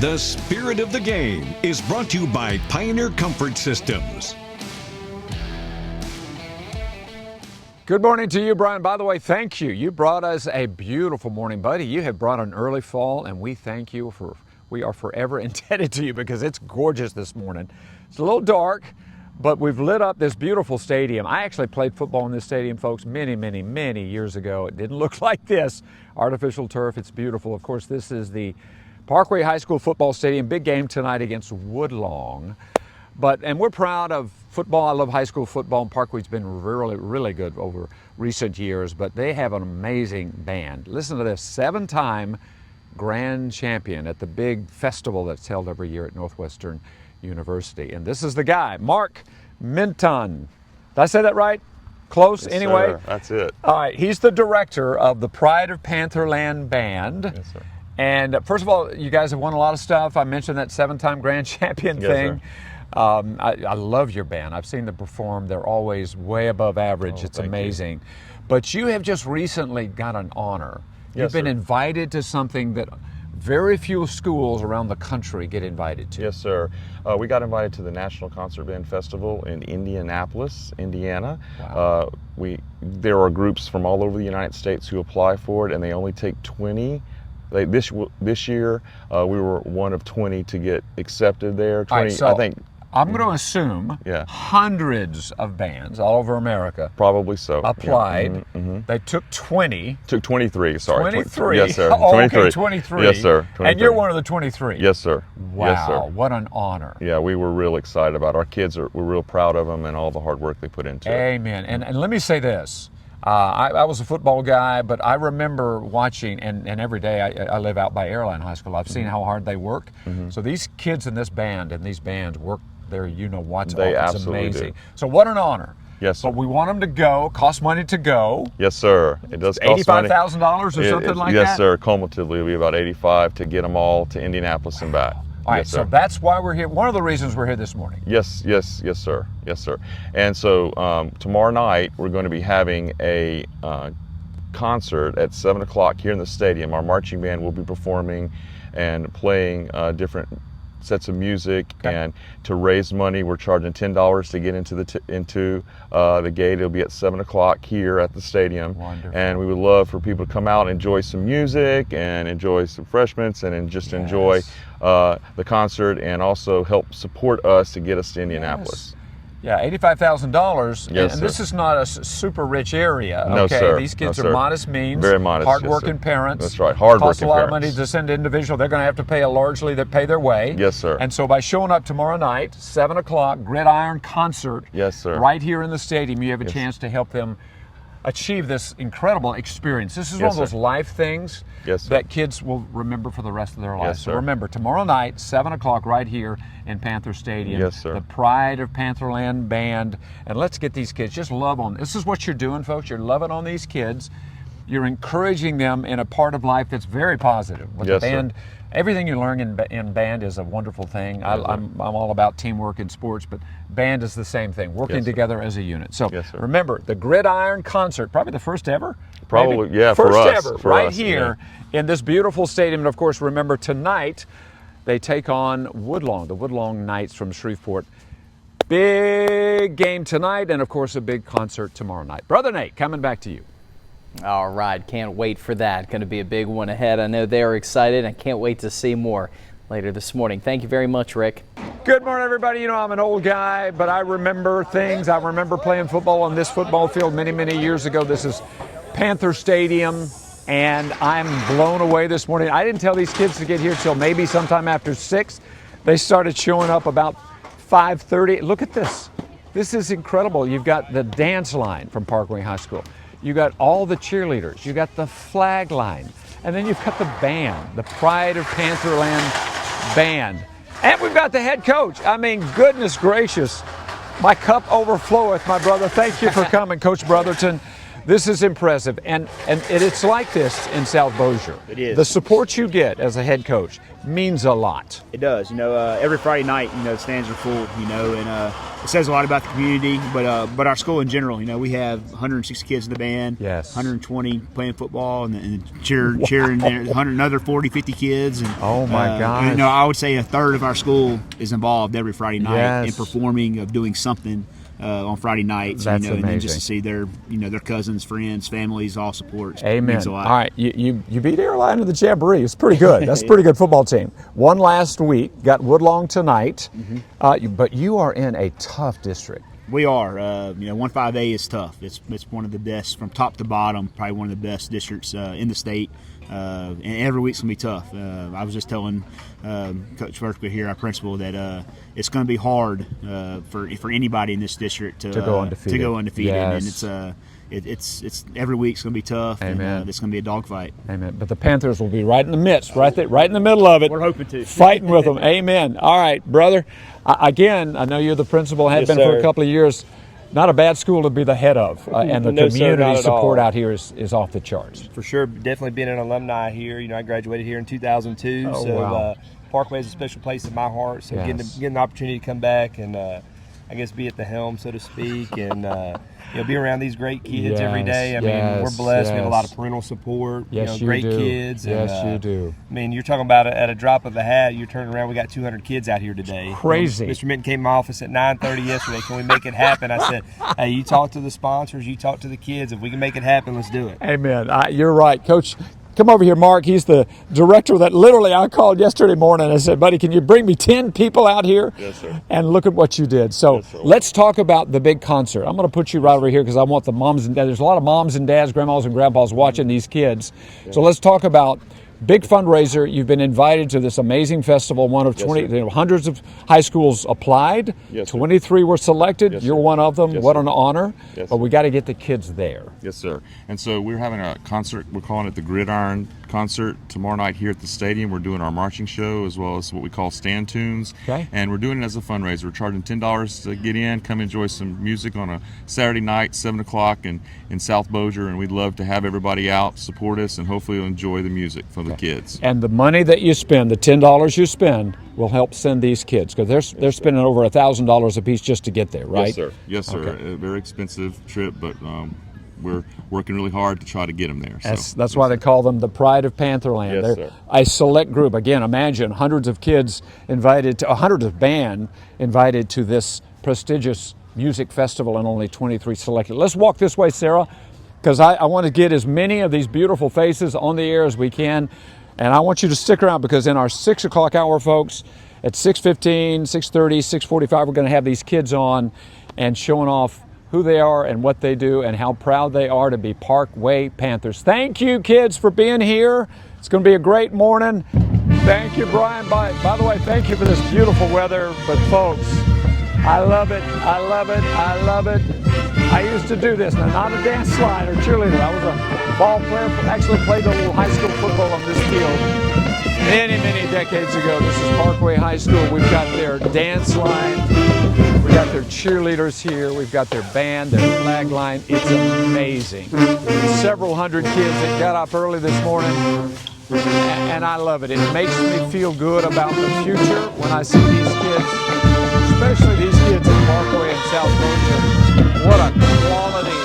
The Spirit of the Game is brought to you by Pioneer Comfort Systems. Good morning to you, Brian. By the way, thank you. You brought us a beautiful morning, buddy. You have brought an early fall, and we thank you we are forever indebted to you because it's gorgeous this morning. It's a little dark, but we've lit up this beautiful stadium. I actually played football in this stadium, folks, many years ago. It didn't look like this. Artificial turf, it's beautiful. Of course, this is the Parkway High School football stadium. Big game tonight against Woodlawn. And we're proud of football. I love high school football, and Parkway's been really good over recent years, but they have an amazing band. Listen to this, 7-time grand champion at the big festival that's held every year at Northwestern University. And this is the guy, Mark Minton. Did I say that right? Close, yes, anyway? Sir. That's it. All right, he's the director of the Pride of Pantherland Band. Yes, sir. And first of all, you guys have won a lot of stuff. I mentioned that 7-time grand champion thing. I love your band. I've seen them perform. They're always way above average. It's amazing. But you have just recently got an honor. You've been invited to something that very few schools around the country get invited to. Yes, sir. We got invited to the National Concert Band Festival in Indianapolis, Indiana. Wow. There are groups from all over the United States who apply for it, and they only take 20. This year, we were one of 20 to get accepted there. 20, right, so I think. I'm going to assume hundreds of bands all over America probably so applied. Yeah. Mm-hmm. They took 20. Took 23. Sorry, 23. Yes, sir. Oh, 23. okay, 23. Yes, sir. 23. And you're one of the 23. Yes, sir. Wow, yes, sir. What an honor. Yeah, we were real excited about it. Our kids we're real proud of them and all the hard work they put into it. Amen. And let me say this. I was a football guy, but I remember watching, and every day I live out by Airline High School. I've seen how hard they work. Mm-hmm. So these kids in this band and these bands work there, what's they all. It's absolutely amazing. do. So what an honor. Yes, sir. But we want them to go. Cost money to go. Yes, sir. It does cost money. $85,000 or something like that? Yes, sir. Cumulatively, it'll be about 85 to get them all to Indianapolis and back. All right, yes, so that's why we're here. One of the reasons we're here this morning. Yes, sir. Yes, sir. And so tomorrow night, we're going to be having a concert at 7 o'clock here in the stadium. Our marching band will be performing and playing different sets of music, and to raise money, we're charging $10 to get into the gate. It'll be at 7 o'clock here at the stadium. Wonderful. And we would love for people to come out and enjoy some music and enjoy some refreshments and just enjoy the concert, and also help support us to get us to Indianapolis. Yes. Yeah, $85,000. Yes, and this is not a super rich area. No, okay? sir. These kids No, are sir. modest means. Very modest. Hardworking yes, parents. That's right. Hardworking parents. Costs a lot of money parents. to send individual. They're going to have to pay pay their way. Yes, sir. And so by showing up tomorrow night, 7 o'clock, Gridiron Concert. Yes, sir. Right here in the stadium, you have a chance to help them achieve this incredible experience. This is one of those life things that kids will remember for the rest of their lives. Yes, so sir. remember, tomorrow night, 7 o'clock, right here in Panther Stadium. Yes, sir. The Pride of Pantherland Band. And let's get these kids, just love on. This is what you're doing, folks. You're loving on these kids. You're encouraging them in a part of life that's very positive. With the band, everything you learn in band is a wonderful thing. I'm all about teamwork in sports, but band is the same thing, working together as a unit. So remember, the Gridiron Concert, probably the first ever? Probably, maybe. for first us. ever, For right us, here in this beautiful stadium. And of course, remember, tonight they take on Woodlawn, the Woodlawn Knights from Shreveport. Big game tonight, and of course, a big concert tomorrow night. Brother Nate, coming back to you. All right, can't wait for that. Going to be a big one ahead. I know they're excited. I can't wait to see more later this morning. Thank you very much, Rick. Good morning, everybody. I'm an old guy, but I remember things. I remember playing football on this football field many years ago. This is Panther Stadium, and I'm blown away this morning. I didn't tell these kids to get here till maybe sometime after 6. They started showing up about 5:30. Look at this. This is incredible. You've got the dance line from Parkway High School. You got all the cheerleaders. You got the flag line. And then you've got the band, the Pride of Pantherland Band. And we've got the head coach. I mean, goodness gracious. My cup overfloweth, my brother. Thank you for coming, Coach Brotherton. This is impressive, and it's like this in South Bossier. It is. The support you get as a head coach means a lot. It does. Every Friday night, the stands are full, and it says a lot about the community, but our school in general. We have 160 kids in the band, yes, 120 playing football, and cheering, 100, another 40, 50 kids. And, oh, my gosh. I would say a third of our school is involved every Friday night yes, in performing, of doing something on Friday nights. That's and then just amazing. to see their cousins, friends, families, all support. Amen. Means a lot. All right, you beat Airline in the Jamboree. It's pretty good. That's a pretty good football team. Won last week, got Woodlawn tonight, but you are in a tough district. We are. 1-5A is tough. It's one of the best from top to bottom, probably one of the best districts in the state. And every week's going to be tough. I was just telling Coach Parkway here, our principal, that it's going to be hard for anybody in this district to go undefeated. Yes. And it's every week's going to be tough. Amen. And it's going to be a dogfight. Amen. But the Panthers will be right in the midst, right there, right in the middle of it. We're hoping to. Fighting with them. Amen. All right, brother. Again, I know you're the principal, have Yes, been sir. for a couple of years. Not a bad school to be the head of, and the No, sir, community not at support all. out here is off the charts. For sure, definitely being an alumni here. I graduated here in 2002, Oh, so wow. Parkway is a special place in my heart. So Yes. getting the opportunity to come back and I guess be at the helm, so to speak, and be around these great kids every day. I mean, we're blessed. We have a lot of parental support. Yes, great you do. kids. Yes, and, you do. I mean, you're talking about at a drop of a hat. You're turning around. We got 200 kids out here today. Crazy. Mr. Minton came to my office at 9:30 yesterday. Can we make it happen? I said, hey, you talk to the sponsors. You talk to the kids. If we can make it happen, let's do it. Amen. You're right, Coach. Come over here, Mark. He's the director that literally I called yesterday morning. I said, buddy, can you bring me 10 people out here? Yes, sir. And look at what you did. So Yes, sir. let's talk about the big concert. I'm going to put you right over here because I want the moms and dads. There's a lot of moms and dads, grandmas and grandpas watching these kids. So let's talk about big fundraiser. You've been invited to this amazing festival. One of 20, sir. hundreds of high schools applied. Yes, sir. 23 were selected. Yes, You're sir. one of them. Yes, What sir. an honor. Yes, but sir. we got to get the kids there. Yes, sir. And so we're having a concert. We're calling it the Gridiron Concert tomorrow night here at the stadium. We're doing our marching show as well as what we call stand tunes. Okay. And we're doing it as a fundraiser. We're charging $10 to get in. Come enjoy some music on a Saturday night, 7 o'clock in South Bossier. And we'd love to have everybody out, support us, and hopefully you'll enjoy the music for the kids. And the money that you spend, the $10 you spend, will help send these kids because they're spending over $1,000 a piece just to get there, right? Yes, sir. Yes, sir. Okay. A very expensive trip, but we're working really hard to try to get them there. That's why they call them the Pride of Pantherland. Yes, They're sir. a select group. Again, imagine hundreds of kids invited to, hundreds of band invited to this prestigious music festival and only 23 selected. Let's walk this way, Sarah, because I want to get as many of these beautiful faces on the air as we can. And I want you to stick around because in our 6 o'clock hour, folks, at 6:15, 6:30, 6:45, we're going to have these kids on and showing off who they are and what they do and how proud they are to be Parkway Panthers. Thank you, kids, for being here. It's going to be a great morning. Thank you, Brian. By the way, thank you for this beautiful weather. But folks, I love it. I love it. I love it. I used to do this. Now, not a dance slide or cheerleader. I was a ball player. Actually played a little high school football on this field many decades ago. This is Parkway High School. We've got their dance line. We've got their cheerleaders here. We've got their band, their flag line. It's amazing. Several hundred kids that got up early this morning, and I love it. It makes me feel good about the future when I see these kids, especially these kids in Parkway and South Bossier. What a quality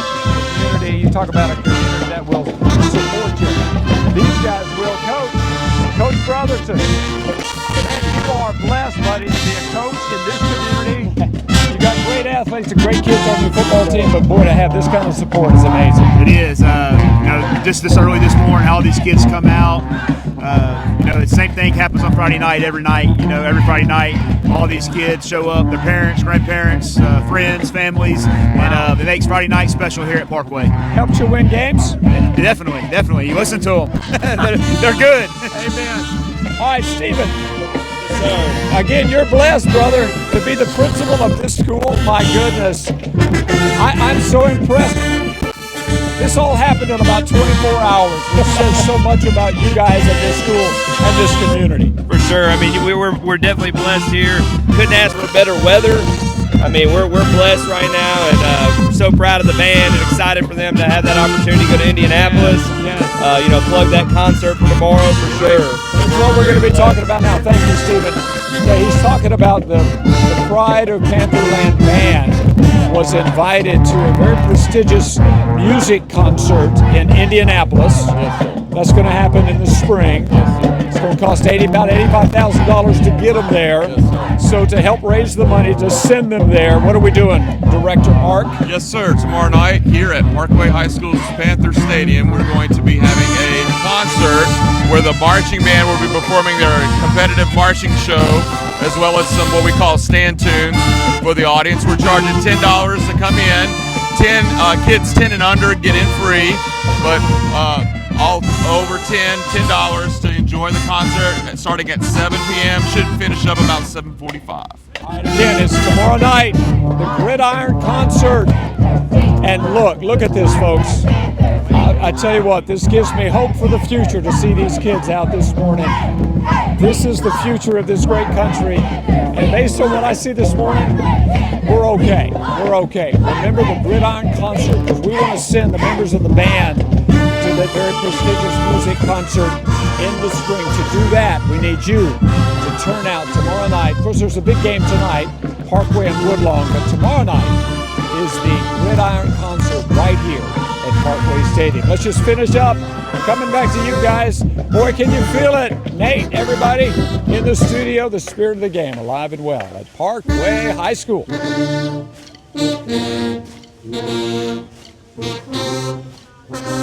community. You talk about a community that will support you. These guys will. Coach Brotherton, you are blessed, buddy, to be a coach in this community. You got great athletes and great kids on your football team, but boy, to have this kind of support is amazing. It is. Just this early this morning, all these kids come out. The same thing happens on Friday night, every night. Every Friday night, all these kids show up, their parents, grandparents, friends, families, and it makes Friday night special here at Parkway. Helps you win games? Definitely. You listen to them. they're good. Amen. All right, Stephen. Again, you're blessed, brother, to be the principal of this school. My goodness. I'm so impressed. This all happened in about 24 hours, which says so much about you guys at this school and this community. For sure. I mean, we're definitely blessed here. Couldn't ask for better weather. I mean, we're blessed right now, and we're so proud of the band and excited for them to have that opportunity to go to Indianapolis. You know, plug that concert for tomorrow for sure. That's what we're going to be talking about now. Thank you, Stephen. Yeah, he's talking about the Pride of Pantherland Band was invited to a very prestigious music concert in Indianapolis. That's going to happen in the spring. It's going to cost about $85,000 to get them there. So to help raise the money to send them there, what are we doing, Director Mark? Yes, sir. Tomorrow night here at Parkway High School's Panther Stadium, we're going to be having a concert where the marching band will be performing their competitive marching show, as well as some what we call stand tunes for the audience. We're charging $10 to come in. Kids 10 and under get in free, but all over $10 to enjoy the concert starting at 7 p.m. Should finish up about 7:45. Again, it's tomorrow night, the Gridiron Concert. And look at this, folks. I tell you what, this gives me hope for the future to see these kids out this morning. This is the future of this great country. And based on what I see this morning, we're okay. We're okay. Remember the Gridiron Concert, because we want to send the members of the band to that very prestigious music concert in the spring. To do that, we need you to turn out tomorrow night. Of course, there's a big game tonight, Parkway and Woodlawn, but tomorrow night is the Gridiron Concert right here at Parkway Stadium. Let's just finish up. Coming back to you guys. Boy, can you feel it? Nate, everybody in the studio, the spirit of the game alive and well at Parkway High School.